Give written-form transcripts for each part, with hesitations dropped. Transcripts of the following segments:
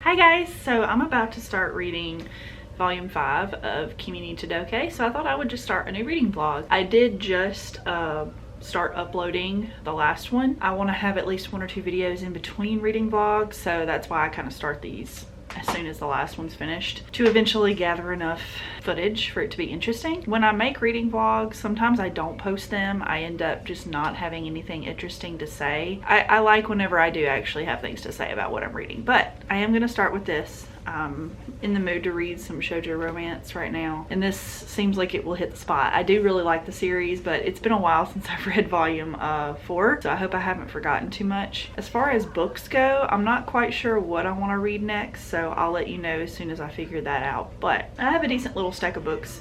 Hi guys, so I'm about to start reading volume 5 of Kimi ni Todoke, so I thought I would just start a new reading vlog. I did just start uploading the last one. I want to have at least 1 or 2 videos in between reading vlogs, so that's why I kind of start these as soon as the last one's finished to eventually gather enough footage for it to be interesting. When I make reading vlogs, sometimes I don't post them. I end up just not having anything interesting to say. I like whenever I do actually have things to say about what I'm reading, but I am going to start with this. I'm in the mood to read some shoujo romance right now, and this seems like it will hit the spot. I do really like the series, but it's been a while since I've read volume 4, so I hope I haven't forgotten too much. As far as books go, I'm not quite sure what I want to read next, so I'll let you know as soon as I figure that out. But I have a decent little stack of books.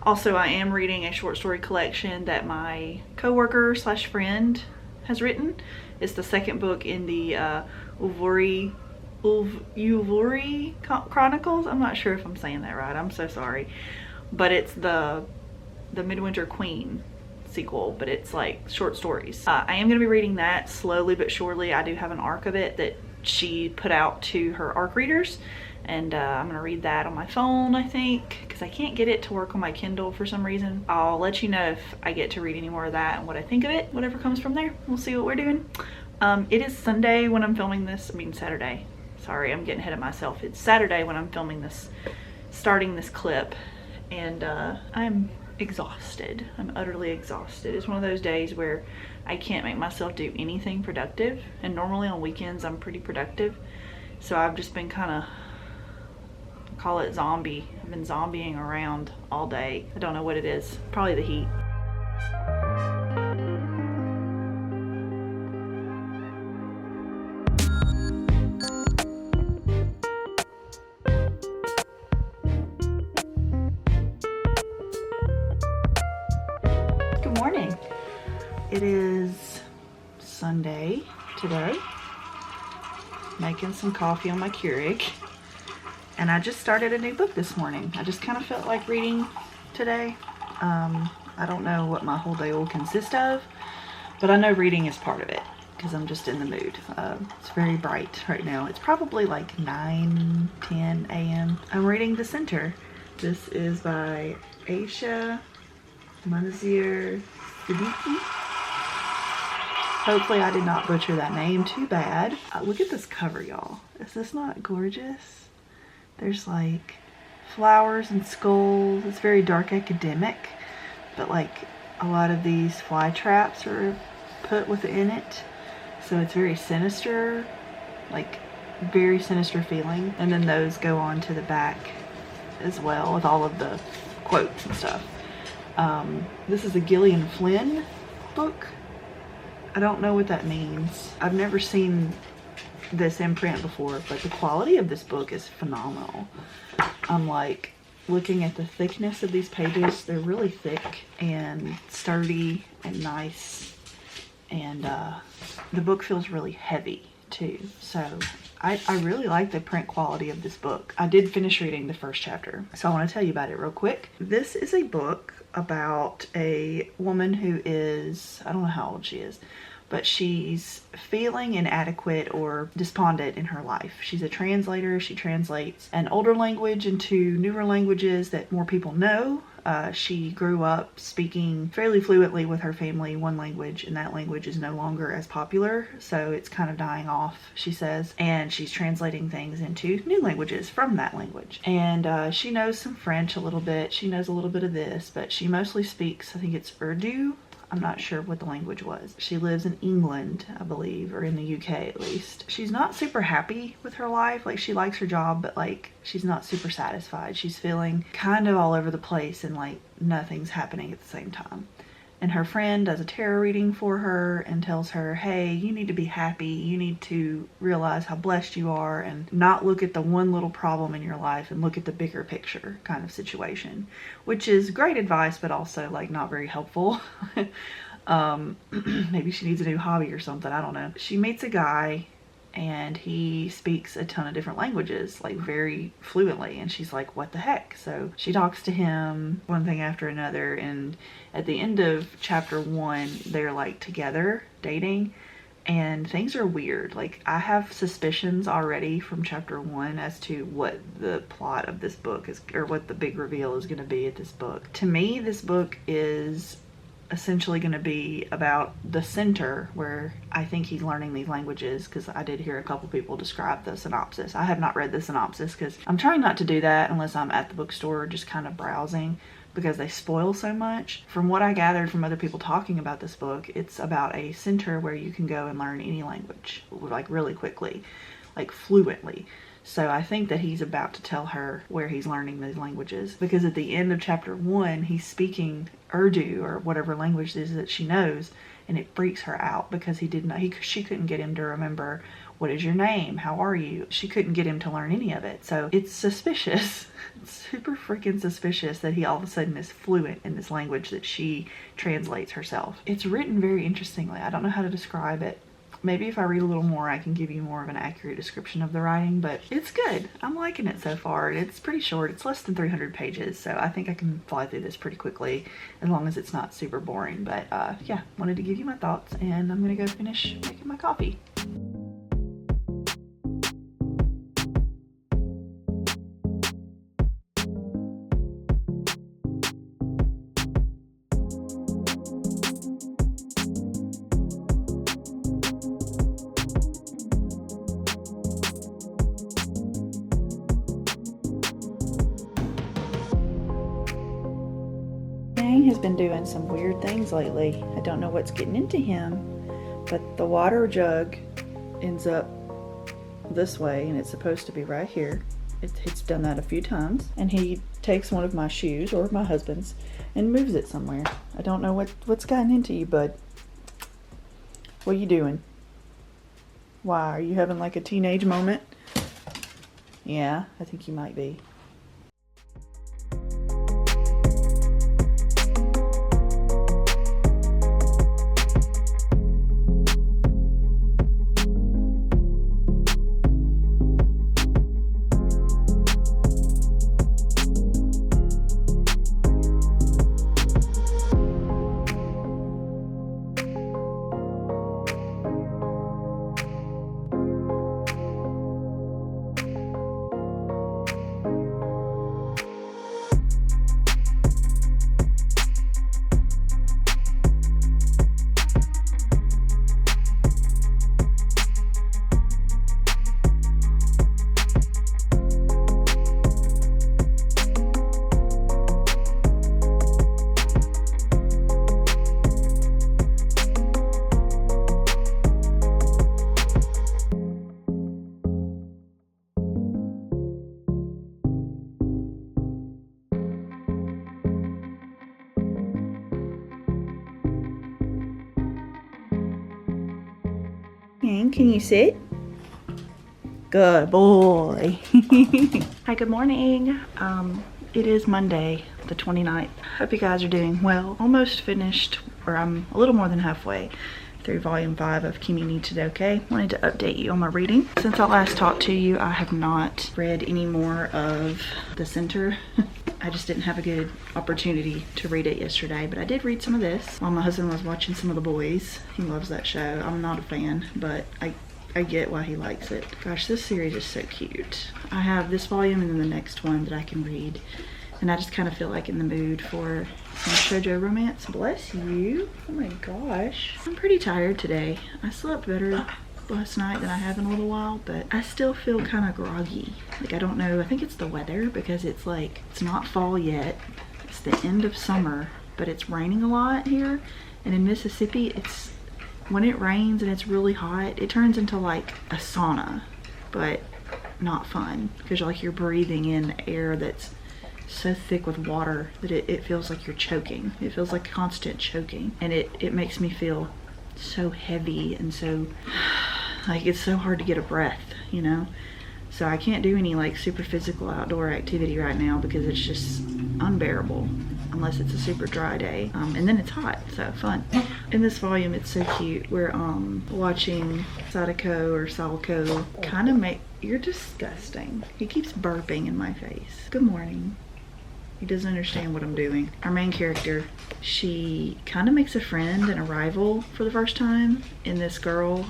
Also, I am reading a short story collection that my coworker slash friend has written. It's the second book in the Uvuri Chronicles. I'm not sure if I'm saying that right. I'm so sorry. But it's the Midwinter Queen sequel, but it's like short stories. I am going to be reading that slowly but surely. I do have an arc of it that she put out to her arc readers, and I'm going to read that on my phone, I think, because I can't get it to work on my Kindle for some reason. I'll let you know if I get to read any more of that and what I think of it. Whatever comes from there, we'll see what we're doing. It is Sunday when I'm filming this. I mean Saturday. Sorry, I'm getting ahead of myself. It's Saturday when I'm filming this, starting this clip, and I'm exhausted. I'm utterly exhausted. It's one of those days where I can't make myself do anything productive, and normally on weekends I'm pretty productive, so I've just been kind of, call it zombie. I've been zombieing around all day. I don't know what it is. Probably the heat. Morning. It is Sunday today. Making some coffee on my Keurig, and I just started a new book this morning. I just kind of felt like reading today. I don't know what my whole day will consist of, but I know reading is part of it because I'm just in the mood. It's very bright right now. It's probably like 9-10 a.m. I'm reading The Center. This is by Aisha Manazir Siddiqui. Hopefully I did not butcher that name too bad. Look at this cover, y'all. Is this not gorgeous? There's like flowers and skulls. It's very dark academic, but like a lot of these fly traps are put within it, so it's very sinister, like very sinister feeling. And then those go on to the back as well with all of the quotes and stuff. This is a Gillian Flynn book. I don't know what that means. I've never seen this imprint before, but the quality of this book is phenomenal. I'm like looking at the thickness of these pages. They're really thick and sturdy and nice, and the book feels really heavy too. So I really like the print quality of this book. I did finish reading the first chapter, so I want to tell you about it real quick. This is a book about a woman who is, I don't know how old she is, but she's feeling inadequate or despondent in her life. She's a translator. She translates an older language into newer languages that more people know. She grew up speaking fairly fluently with her family one language, and that language is no longer as popular, so it's kind of dying off, she says, and she's translating things into new languages from that language. And she knows some French a little bit. She knows a little bit of this, but she mostly speaks, I think it's Urdu. I'm not sure what the language was. She lives in England, I believe, or in the UK at least. She's not super happy with her life. Like, she likes her job, but like she's not super satisfied. She's feeling kind of all over the place, and like nothing's happening at the same time. And her friend does a tarot reading for her and tells her, hey, you need to be happy. You need to realize how blessed you are and not look at the one little problem in your life and look at the bigger picture kind of situation, which is great advice, but also like not very helpful. Maybe she needs a new hobby or something. I don't know. She meets a guy and he speaks a ton of different languages, like very fluently, and she's like, what the heck? So she talks to him, one thing after another, and at the end of chapter 1 they're like together dating, and things are weird. Like, I have suspicions already from chapter 1 as to what the plot of this book is, or what the big reveal is going to be at this book. To me, this book is essentially going to be about the center where I think he's learning these languages, because I did hear a couple people describe the synopsis. I have not read the synopsis because I'm trying not to do that unless I'm at the bookstore just kind of browsing, because they spoil so much. From what I gathered from other people talking about this book, it's about a center where you can go and learn any language, like really quickly, like fluently. So I think that he's about to tell her where he's learning these languages, because at the end of chapter 1, he's speaking Urdu or whatever language it is that she knows, and it freaks her out because she couldn't get him to remember, what is your name? How are you? She couldn't get him to learn any of it. So it's suspicious. It's super freaking suspicious that he all of a sudden is fluent in this language that she translates herself. It's written very interestingly. I don't know how to describe it. Maybe if I read a little more, I can give you more of an accurate description of the writing, but it's good. I'm liking it so far, and it's pretty short. It's less than 300 pages, so I think I can fly through this pretty quickly, as long as it's not super boring. But yeah, wanted to give you my thoughts, and I'm gonna go finish making my coffee. Has been doing some weird things lately. I don't know what's getting into him, but the water jug ends up this way, and it's supposed to be right here. It's done that a few times, and he takes one of my shoes, or my husband's, and moves it somewhere. I don't know what's gotten into you, bud. What are you doing? Why, are you having like a teenage moment? Yeah, I think you might be. Can you sit? Good boy. Hi, good morning. It is Monday, the 29th. Hope you guys are doing well. Almost finished, or I'm a little more than halfway through volume 5 of Kimi ni Todoke. Wanted to update you on my reading. Since I last talked to you, I have not read any more of The Center. I just didn't have a good opportunity to read it yesterday, but I did read some of this while my husband was watching some of The Boys. He loves that show. I'm not a fan, but I get why he likes it. Gosh, this series is so cute. I have this volume and then the next one that I can read, and I just kind of feel like in the mood for some shoujo romance. Bless you. Oh my gosh. I'm pretty tired today. I slept better last night than I have in a little while, but I still feel kind of groggy. Like, I don't know, I think it's the weather, because it's like, it's not fall yet, it's the end of summer, but it's raining a lot here, and in Mississippi, it's, when it rains and it's really hot, it turns into like a sauna, but not fun, because like you're breathing in air that's so thick with water that it feels like you're choking. It feels like constant choking, and it makes me feel so heavy, and so like it's so hard to get a breath, you know? So I can't do any like super physical outdoor activity right now because it's just unbearable unless it's a super dry day. And then it's hot, so fun. In this volume, it's so cute. We're watching Sadako kind of you're disgusting. He keeps burping in my face. Good morning. He doesn't understand what I'm doing. Our main character, she kind of makes a friend and a rival for the first time in this girl.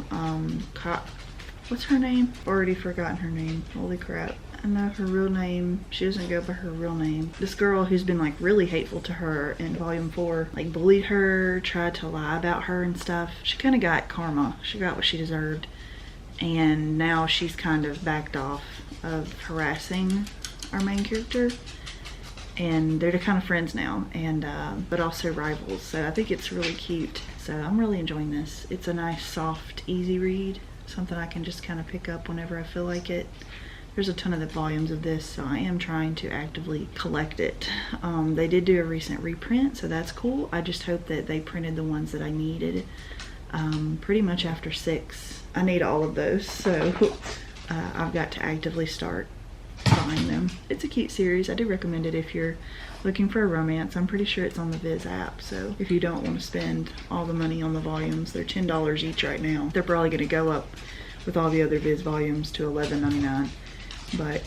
What's her name? Already forgotten her name. Holy crap. I know her real name. She doesn't go by her real name. This girl who's been like really hateful to her in volume 4, like bullied her, tried to lie about her and stuff. She kind of got karma. She got what she deserved. And now she's kind of backed off of harassing our main character. And they're kind of friends now, and but also rivals. So I think it's really cute. So I'm really enjoying this. It's a nice, soft, easy read. Something I can just kind of pick up whenever I feel like it. There's a ton of the volumes of this, so I am trying to actively collect it. They did do a recent reprint, so that's cool. I just hope that they printed the ones that I needed pretty much after 6. I need all of those, so I've got to actively start buying them. It's a cute series. I do recommend it if you're looking for a romance. I'm pretty sure it's on the Viz app, so if you don't want to spend all the money on the volumes, they're $10 each right now. They're probably going to go up with all the other Viz volumes to $11.99. But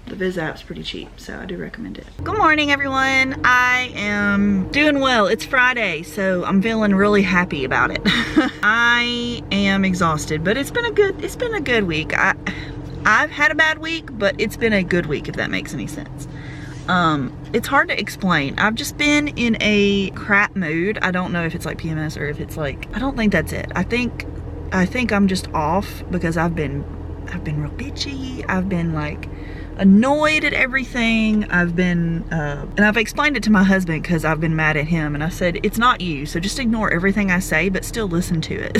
the Viz app's pretty cheap, so I do recommend it. Good morning, everyone. I am doing well. It's Friday, so I'm feeling really happy about it. I am exhausted, but it's been a good week. I've had a bad week, but it's been a good week, if that makes any sense. It's hard to explain. I've just been in a crap mood. I don't know if it's like PMS or if it's like, I don't think that's it. I think I'm just off because I've been real bitchy. I've been like annoyed at everything. I've been and I've explained it to my husband because I've been mad at him, and I said, it's not you, so just ignore everything I say, but still listen to it.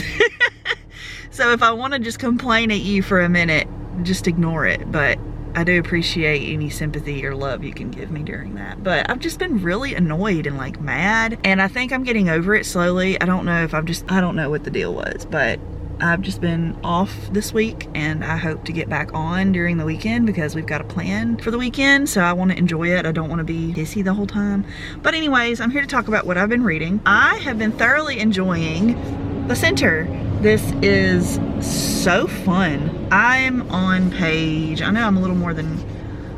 So if I want to just complain at you for a minute, just ignore it. But I do appreciate any sympathy or love you can give me during that. But I've just been really annoyed and like mad, and I think I'm getting over it slowly. I don't know if I don't know what the deal was, but I've just been off this week, and I hope to get back on during the weekend because we've got a plan for the weekend, so I want to enjoy it. I don't want to be pissy the whole time. But anyways, I'm here to talk about what I've been reading. I have been thoroughly enjoying The Center. This is so fun. I'm on page, I know I'm a little more than,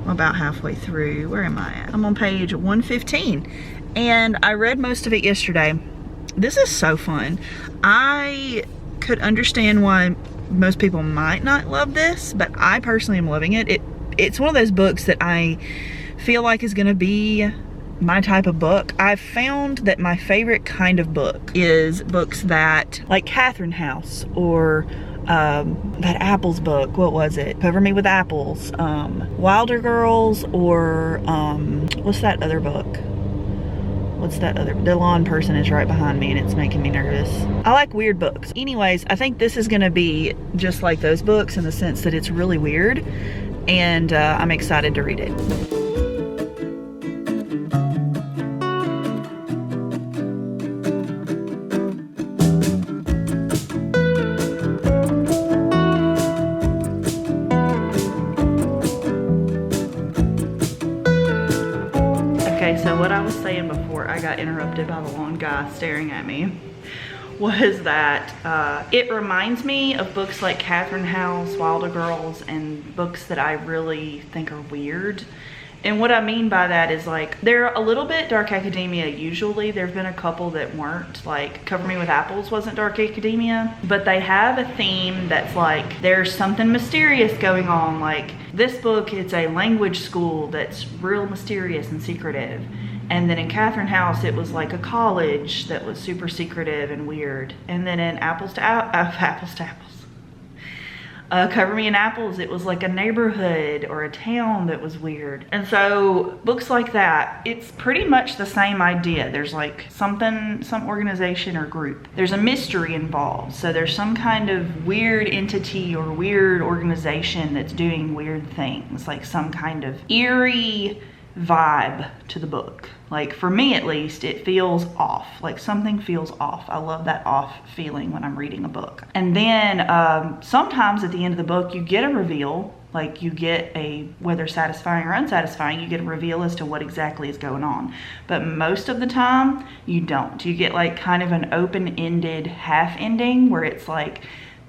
I'm about halfway through. Where am I at? I'm on page 115, and I read most of it yesterday. This is so fun. I could understand why most people might not love this, but I personally am loving it. It's one of those books that I feel like is going to be my type of book. I've found that my favorite kind of book is books that, like Catherine House, or that Apples book, what was it? Cover Me with Apples, Wilder Girls, or what's that other book? The lawn person is right behind me and it's making me nervous. I like weird books. Anyways, I think this is gonna be just like those books in the sense that it's really weird, and I'm excited to read it. So what I was saying before I got interrupted by the long guy staring at me was that it reminds me of books like Catherine House, Wilder Girls, and books that I really think are weird. And what I mean by that is, like, they're a little bit dark academia usually. There have been a couple that weren't, like Cover Me with Apples wasn't dark academia, but they have a theme that's like there's something mysterious going on. Like this book, it's a language school that's real mysterious and secretive. And then in Catherine House, it was like a college that was super secretive and weird. And then in Apples to Apples, Cover Me in Apples, it was like a neighborhood or a town that was weird. And so books like that, it's pretty much the same idea. There's like something, some organization or group. There's a mystery involved. So there's some kind of weird entity or weird organization that's doing weird things, like some kind of eerie vibe to the book. Like for me at least, it feels off, like something feels off. I love that off feeling when I'm reading a book. And then sometimes at the end of the book you get a reveal, like you get a, whether satisfying or unsatisfying, you get a reveal as to what exactly is going on. But most of the time you don't. You get like kind of an open-ended half ending where it's like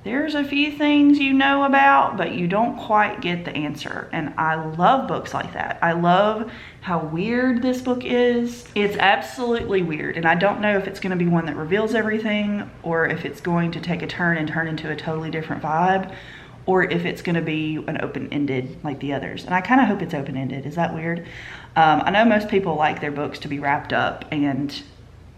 there's a few things you know about, but you don't quite get the answer. And I love books like that. I love how weird this book is. It's absolutely weird. And I don't know if it's gonna be one that reveals everything, or if it's going to take a turn and turn into a totally different vibe, or if it's gonna be an open-ended like the others. And I kind of hope it's open-ended. Is that weird? I know most people like their books to be wrapped up and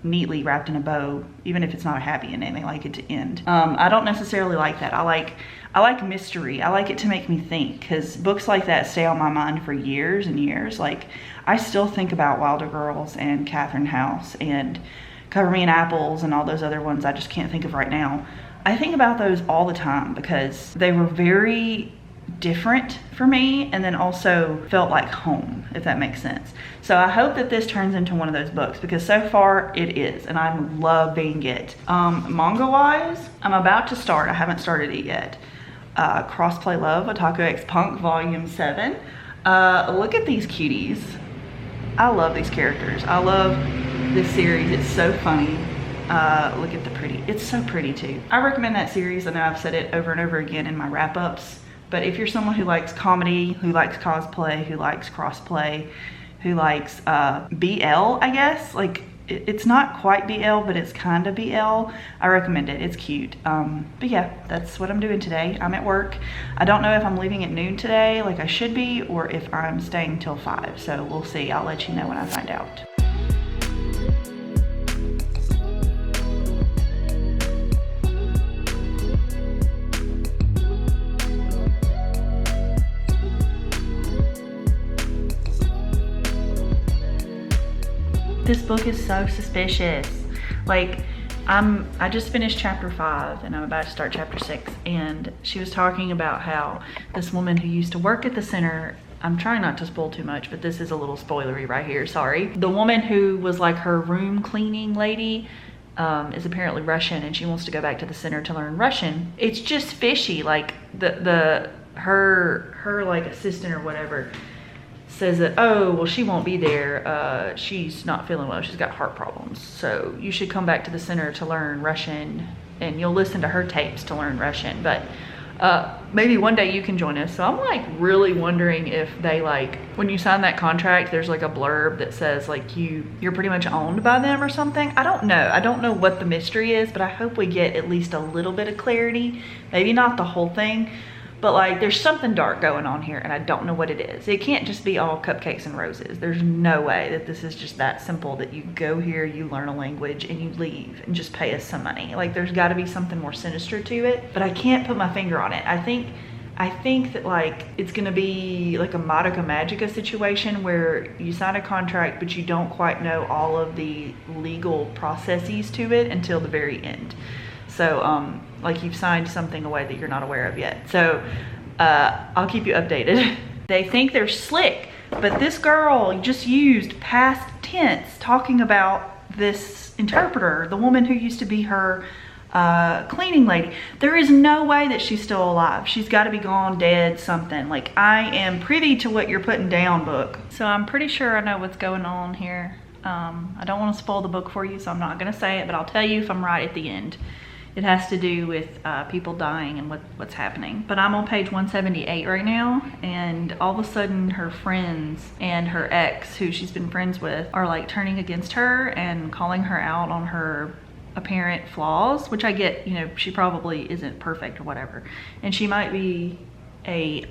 neatly wrapped in a bow, even if it's not a happy ending, they like it to end. I don't necessarily like that. I like mystery. I like it to make me think, because books like that stay on my mind for years and years. Like, I still think about Wilder Girls and Catherine House and Cover Me in Apples and all those other ones I just can't think of right now. I think about those all the time because they were very different for me, and then also felt like home, if that makes sense. So I hope that this turns into one of those books, because so far it is, and I'm loving it. Manga wise, I'm about to start, I haven't started it yet, Crossplay Love, Otaku X Punk Volume 7. Look at these cuties. I love these characters. I love this series. It's so funny. Look at the pretty, it's so pretty too. I recommend that series. I know I've said it over and over again in my wrap-ups, but if you're someone who likes comedy, who likes cosplay, who likes crossplay, who likes BL, I guess, like it's not quite BL, but it's kind of BL, I recommend it. It's cute. But yeah, that's what I'm doing today. I'm at work. I don't know if I'm leaving at noon today like I should be, or if I'm staying till 5, so we'll see. I'll let you know when I find out. This book is so suspicious. Like, I just finished chapter 5 and I'm about to start chapter 6, and she was talking about how this woman who used to work at the center, I'm trying not to spoil too much, but this is a little spoilery right here, sorry. The woman who was like her room cleaning lady is apparently Russian, and she wants to go back to the center to learn Russian. It's just fishy. Like her like assistant or whatever says that, oh, well, she won't be there. She's not feeling well. She's got heart problems. So you should come back to the center to learn Russian, and you'll listen to her tapes to learn Russian. But maybe one day you can join us. So I'm like really wondering if they, like, when you sign that contract, there's like a blurb that says like you're pretty much owned by them or something. I don't know. I don't know what the mystery is, but I hope we get at least a little bit of clarity. Maybe not the whole thing, but like there's something dark going on here, and I don't know what it is. It can't just be all cupcakes and roses. There's no way that this is just that simple, that you go here, you learn a language, and you leave and just pay us some money. Like, there's got to be something more sinister to it, but I can't put my finger on it. I think that like it's gonna be like a Madoka Magica situation where you sign a contract but you don't quite know all of the legal processes to it until the very end. So like you've signed something away that you're not aware of yet. So I'll keep you updated. They think they're slick, but this girl just used past tense talking about this interpreter, the woman who used to be her cleaning lady. There is no way that she's still alive. She's got to be gone, dead, something. Like, I am privy to what you're putting down, book. So I'm pretty sure I know what's going on here. I don't want to spoil the book for you, so I'm not going to say it, but I'll tell you if I'm right at the end. It has to do with people dying and what's happening. But I'm on page 178 right now, and all of a sudden her friends and her ex, who she's been friends with, are like turning against her and calling her out on her apparent flaws, which I get, you know, she probably isn't perfect or whatever. And she might be a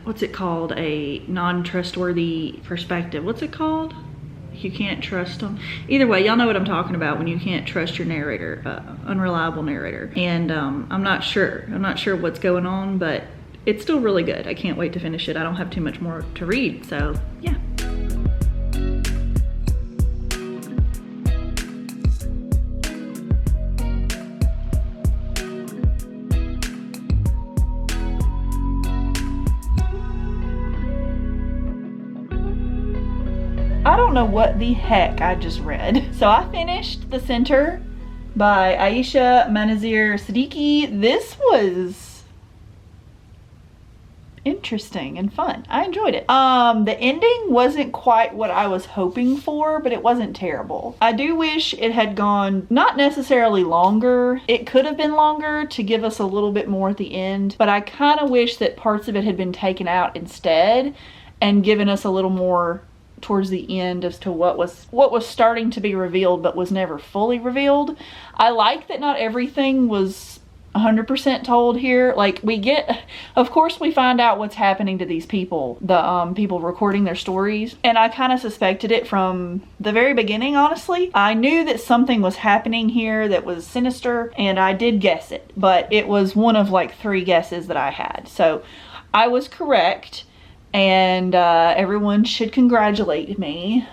what's it called? A non-trustworthy perspective. What's it called? You can't trust them. Either way, y'all know what I'm talking about when you can't trust your narrator, unreliable narrator. And I'm not sure what's going on, but it's still really good. I can't wait to finish it. I don't have too much more to read, so yeah. I don't know what the heck I just read. So I finished The Center by Aisha Manazir Siddiqui. This was interesting and fun. I enjoyed it. The ending wasn't quite what I was hoping for, but it wasn't terrible. I do wish it had gone not necessarily longer. It could have been longer to give us a little bit more at the end, but I kind of wish that parts of it had been taken out instead and given us a little more towards the end as to what was starting to be revealed but was never fully revealed. I like that not everything was 100% told here. Like, we get, of course we find out what's happening to these people, the people recording their stories, and I kind of suspected it from the very beginning, honestly. I knew that something was happening here that was sinister, and I did guess it, but it was one of like 3 guesses that I had, so I was correct, and everyone should congratulate me.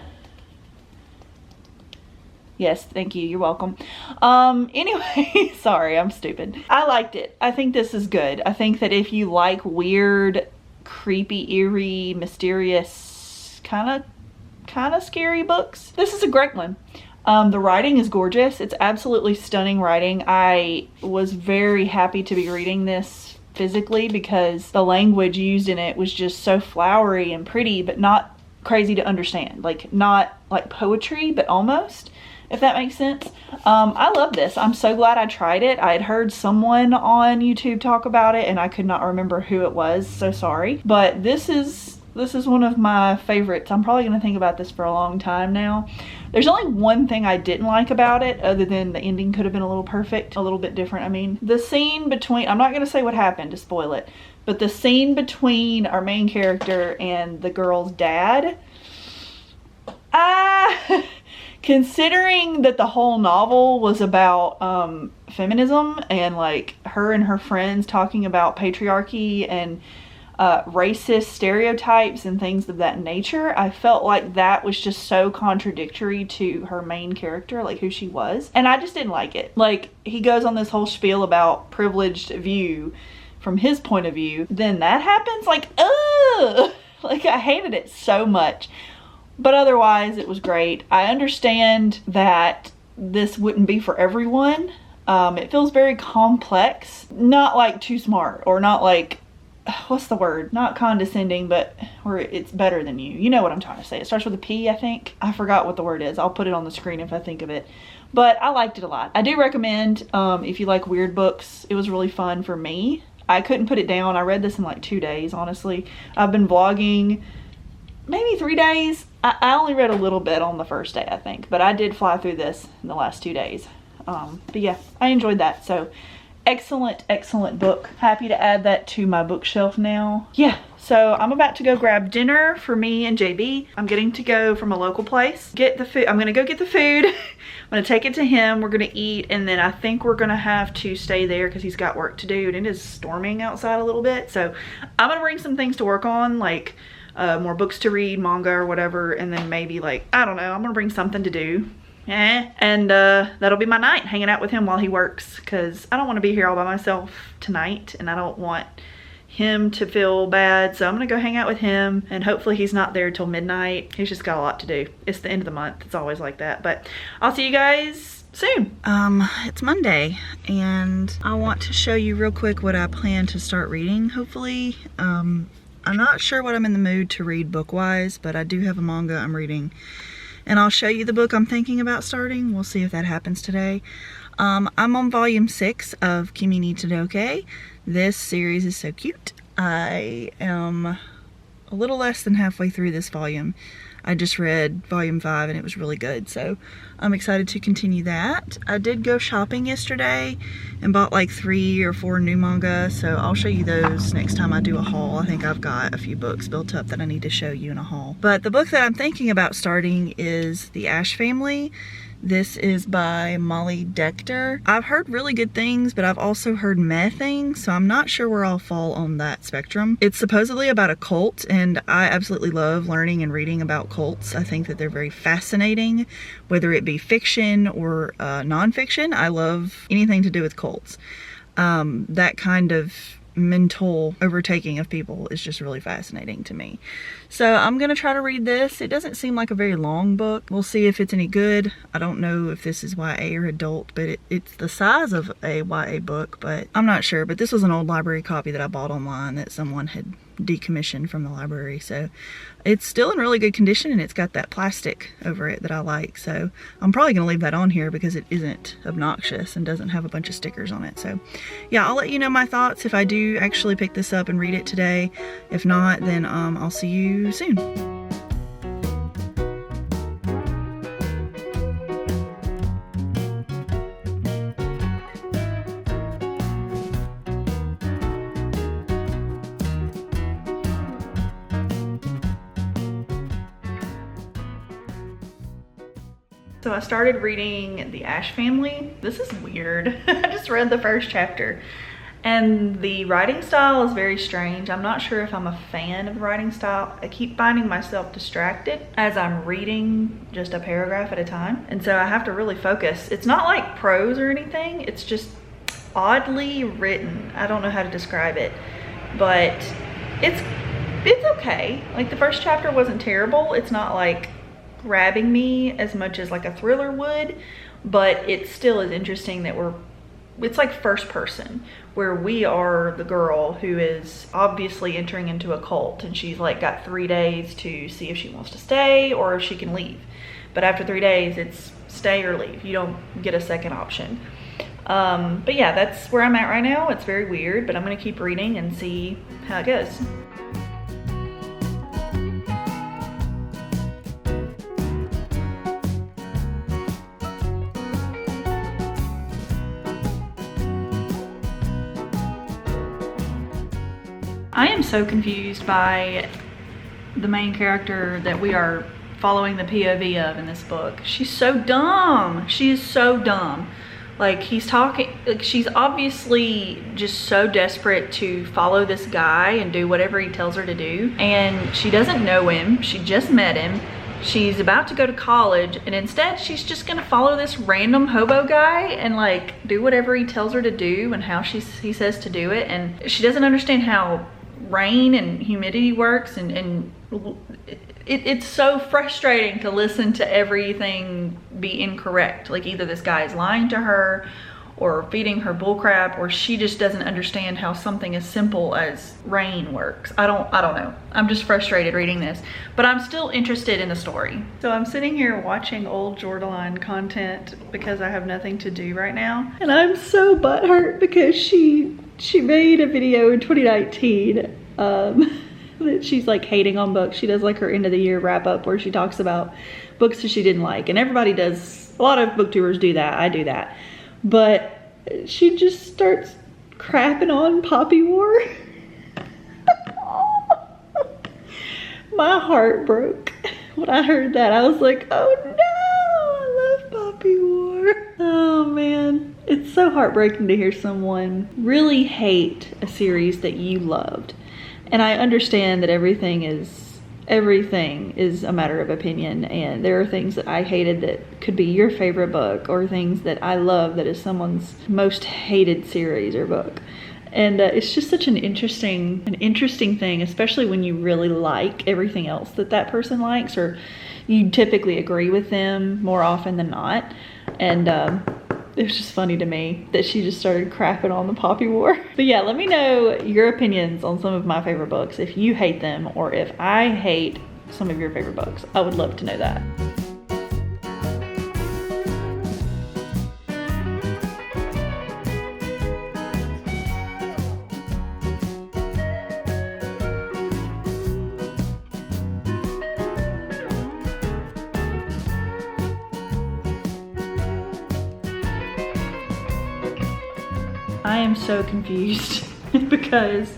Yes, thank you. You're welcome. Anyway, sorry, I'm stupid. I liked it. I think this is good. I think that if you like weird, creepy, eerie, mysterious, kind of scary books, this is a great one. The writing is gorgeous. It's absolutely stunning writing. I was very happy to be reading this physically because the language used in it was just so flowery and pretty, but not crazy to understand. Like, not like poetry, but almost, if that makes sense. I love this. I'm so glad I tried it. I had heard someone on YouTube talk about it and I could not remember who it was, so sorry. But this is one of my favorites. I'm probably gonna think about this for a long time now. There's only one thing I didn't like about it, other than the ending could have been a little bit different. I mean, the scene between, I'm not gonna say what happened to spoil it, but the scene between our main character and the girl's dad, considering that the whole novel was about feminism and like her and her friends talking about patriarchy and racist stereotypes and things of that nature, I felt like that was just so contradictory to her main character, like who she was, and I just didn't like it. Like, he goes on this whole spiel about privileged view from his point of view, then that happens, like, ugh! Like, I hated it so much. But otherwise, it was great. I understand that this wouldn't be for everyone. It feels very complex. Not like too smart, or not like, what's the word? Not condescending, but where it's better than you. You know what I'm trying to say. It starts with a P, I think. I forgot what the word is. I'll put it on the screen if I think of it. But I liked it a lot. I do recommend, if you like weird books, it was really fun for me. I couldn't put it down. I read this in like 2 days, honestly. I've been vlogging maybe 3 days. I only read a little bit on the first day, I think, but I did fly through this in the last 2 days. But yeah, I enjoyed that. So excellent, excellent book. Happy to add that to my bookshelf now. Yeah, so I'm about to go grab dinner for me and JB. I'm getting to go from a local place, get the food. I'm gonna go get the food. I'm gonna take it to him. We're gonna eat, and then I think we're gonna have to stay there because he's got work to do, and it is storming outside a little bit. So I'm gonna bring some things to work on, like more books to read, manga or whatever, and then maybe, like, I don't know, I'm gonna bring something to do. And that'll be my night, hanging out with him while he works, because I don't want to be here all by myself tonight, and I don't want him to feel bad. So I'm gonna go hang out with him, and hopefully he's not there till midnight. He's just got a lot to do. It's the end of the month. It's always like that. But I'll see you guys soon. It's Monday, and I want to show you real quick what I plan to start reading, hopefully. I'm not sure what I'm in the mood to read book-wise, but I do have a manga I'm reading. And I'll show you the book I'm thinking about starting. We'll see if that happens today. I'm on volume 6 of Kimi ni Todoke. This series is so cute. I am a little less than halfway through this volume. I just read volume 5 and it was really good, so I'm excited to continue that. I did go shopping yesterday and bought like 3 or 4 new manga, so I'll show you those next time I do a haul. I think I've got a few books built up that I need to show you in a haul. But the book that I'm thinking about starting is The Ash Family. This is by Molly Decter. I've heard really good things, but I've also heard meh things, so I'm not sure where I'll fall on that spectrum. It's supposedly about a cult, and I absolutely love learning and reading about cults. I think that they're very fascinating, whether it be fiction or non-fiction. I love anything to do with cults. That kind of mental overtaking of people is just really fascinating to me. So I'm gonna try to read this. It doesn't seem like a very long book. We'll see if it's any good. I don't know if this is YA or adult, but it's the size of a YA book, but I'm not sure. But this was an old library copy that I bought online that someone had decommissioned from the library. So it's still in really good condition, and it's got that plastic over it that I like. So I'm probably gonna leave that on here because it isn't obnoxious and doesn't have a bunch of stickers on it. So yeah, I'll let you know my thoughts if I do actually pick this up and read it today. If not, then I'll see you soon. So I started reading The Ash Family. This is weird. I just read the first chapter. And the writing style is very strange. I'm not sure if I'm a fan of the writing style. I keep finding myself distracted as I'm reading just a paragraph at a time. And so I have to really focus. It's not like prose or anything. It's just oddly written. I don't know how to describe it, but it's okay. Like the first chapter wasn't terrible. It's not like grabbing me as much as like a thriller would, but it still is interesting that it's like first person, where we are the girl who is obviously entering into a cult, and she's like got 3 days to see if she wants to stay or if she can leave. But after 3 days, it's stay or leave. You don't get a second option. But yeah, that's where I'm at right now. It's very weird, but I'm gonna keep reading and see how it goes. I am so confused by the main character that we are following the POV of in this book. She's so dumb. She is so dumb. Like she's obviously just so desperate to follow this guy and do whatever he tells her to do. And she doesn't know him. She just met him. She's about to go to college, and instead she's just gonna follow this random hobo guy and like do whatever he tells her to do and how he says to do it. And she doesn't understand how rain and humidity works, and it's so frustrating to listen to everything be incorrect. Like either this guy is lying to her or feeding her bullcrap, or she just doesn't understand how something as simple as rain works. I don't know. I'm just frustrated reading this, but I'm still interested in the story. So I'm sitting here watching old Jordaline content because I have nothing to do right now, and I'm so butthurt because she made a video in 2019 that she's like hating on books. She does like her end of the year wrap up where she talks about books that she didn't like, and everybody does. A lot of booktubers do that. I do that. But she just starts crapping on Poppy War. My heart broke when I heard that. I was like, oh no, I love Poppy War. Oh man, it's so heartbreaking to hear someone really hate a series that you loved. And I understand that everything is a matter of opinion, and there are things that I hated that could be your favorite book, or things that I love that is someone's most hated series or book. And it's just such an interesting thing, especially when you really like everything else that person likes, or you typically agree with them more often than not. And it was just funny to me that she just started crapping on the Poppy War. But yeah, let me know your opinions on some of my favorite books, if you hate them or if I hate some of your favorite books. I would love to know that. I am so confused because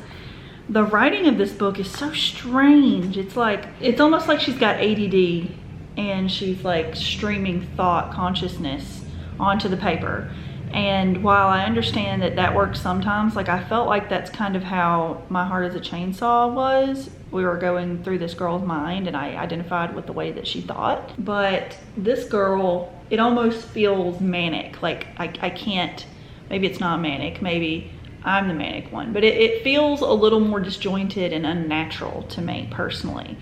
the writing of this book is so strange. It's almost like she's got ADD and she's like streaming thought consciousness onto the paper. And while I understand that works sometimes, like I felt like that's kind of how My Heart is a Chainsaw was. We were going through this girl's mind and I identified with the way that she thought. But this girl, it almost feels manic. Like I can't, maybe it's not manic, maybe I'm the manic one, but it feels a little more disjointed and unnatural to me personally.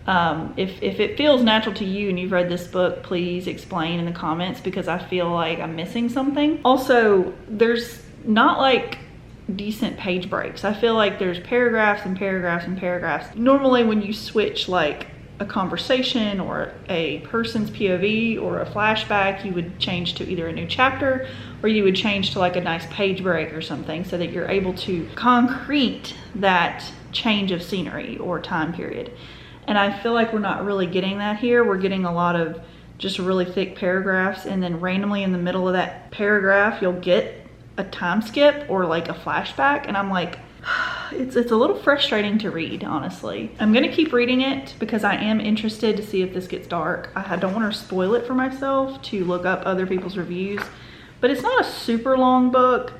If it feels natural to you and you've read this book, please explain in the comments, because I feel like I'm missing something. Also, there's not like decent page breaks. I feel like there's paragraphs and paragraphs and paragraphs. Normally when you switch like a conversation or a person's POV or a flashback, you would change to either a new chapter or you would change to like a nice page break or something so that you're able to concrete that change of scenery or time period. And I feel like we're not really getting that here. We're getting a lot of just really thick paragraphs, and then randomly in the middle of that paragraph you'll get a time skip or like a flashback, and I'm like, it's a little frustrating to read, honestly. I'm gonna keep reading it because I am interested to see if this gets dark. I don't want to spoil it for myself to look up other people's reviews, but it's not a super long book.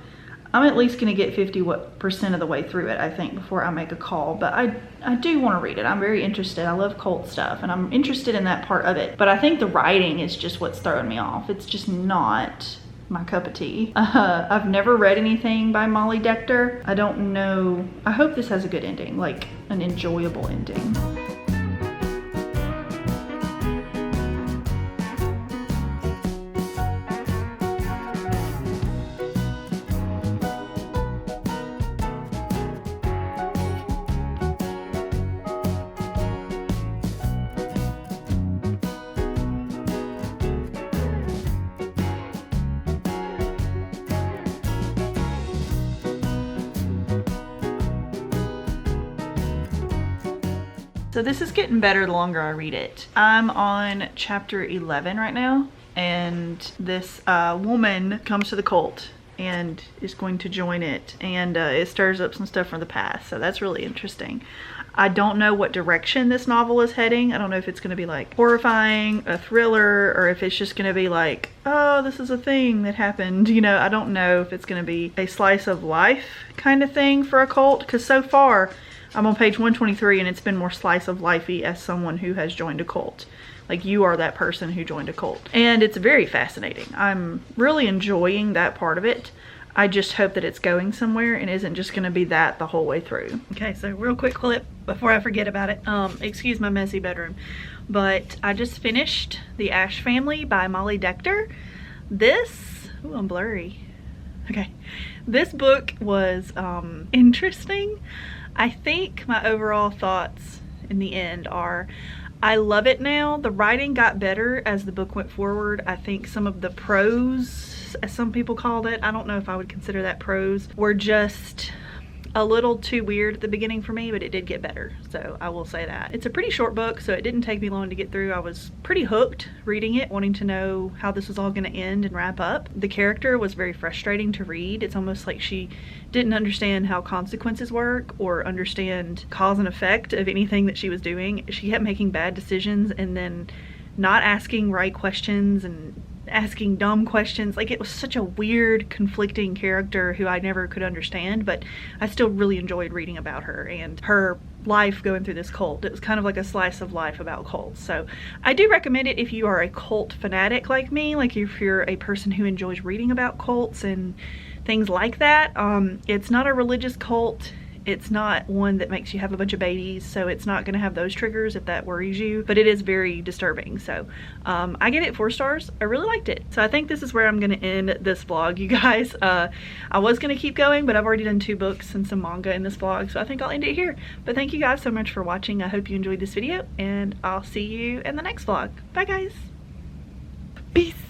I'm at least gonna get 50% of the way through it, I think, before I make a call, but I do want to read it. I'm very interested. I love cult stuff and I'm interested in that part of it, but I think the writing is just what's throwing me off. It's just not my cup of tea. I've never read anything by Molly Decter. I don't know. I hope this has a good ending, like an enjoyable ending. So this is getting better the longer I read it. I'm on chapter 11 right now, and this woman comes to the cult and is going to join it, and it stirs up some stuff from the past, so that's really interesting. I don't know what direction this novel is heading. I don't know if it's going to be like horrifying, a thriller, or if it's just going to be like, oh, this is a thing that happened. You know, I don't know if it's going to be a slice of life kind of thing for a cult, because so far I'm on page 123 and it's been more slice of lifey as someone who has joined a cult. Like, you are that person who joined a cult. And it's very fascinating. I'm really enjoying that part of it. I just hope that it's going somewhere and isn't just going to be that the whole way through. Okay, so real quick clip before I forget about it. Excuse my messy bedroom. But I just finished The Ash Family by Molly Decter. This, ooh, I'm blurry. Okay, this book was interesting. I think my overall thoughts in the end are, I love it now. The writing got better as the book went forward. I think some of the prose, as some people called it, I don't know if I would consider that prose, were just a little too weird at the beginning for me, but it did get better, so I will say that. It's a pretty short book, so it didn't take me long to get through. I was pretty hooked reading it, wanting to know how this was all going to end and wrap up. The character was very frustrating to read. It's almost like she didn't understand how consequences work or understand cause and effect of anything that she was doing. She kept making bad decisions and then not asking right questions and asking dumb questions. Like, it was such a weird, conflicting character who I never could understand, but I still really enjoyed reading about her and her life going through this cult. It was kind of like a slice of life about cults. So I do recommend it if you are a cult fanatic like me, like if you're a person who enjoys reading about cults and things like that. It's not a religious cult. It's not one that makes you have a bunch of babies, so it's not going to have those triggers if that worries you, but it is very disturbing. So I give it 4 stars. I really liked it. So I think this is where I'm going to end this vlog, you guys. I was going to keep going, but I've already done 2 books and some manga in this vlog, so I think I'll end it here. But thank you guys so much for watching. I hope you enjoyed this video, and I'll see you in the next vlog. Bye, guys. Peace.